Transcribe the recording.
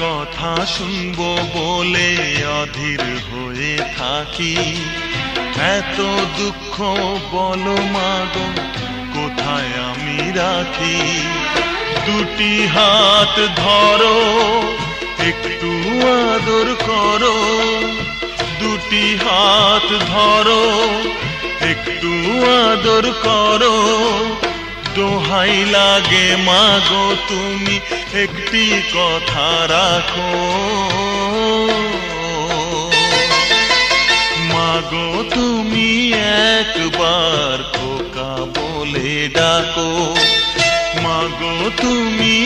কথা শুনবো বলে অধীর হয়ে থাকি। এত দুঃখ বলো মাগো কোথায় আমি রাখি। দুটি হাত ধরো একটু আদর করো, দুটি হাত ধরো একটু আদর করো। দোহাই লাগে মাগো তুমি একটি কথা রাখো। মাগো তুমি একবার খোকা বলে ডাকো, মাগো তুমি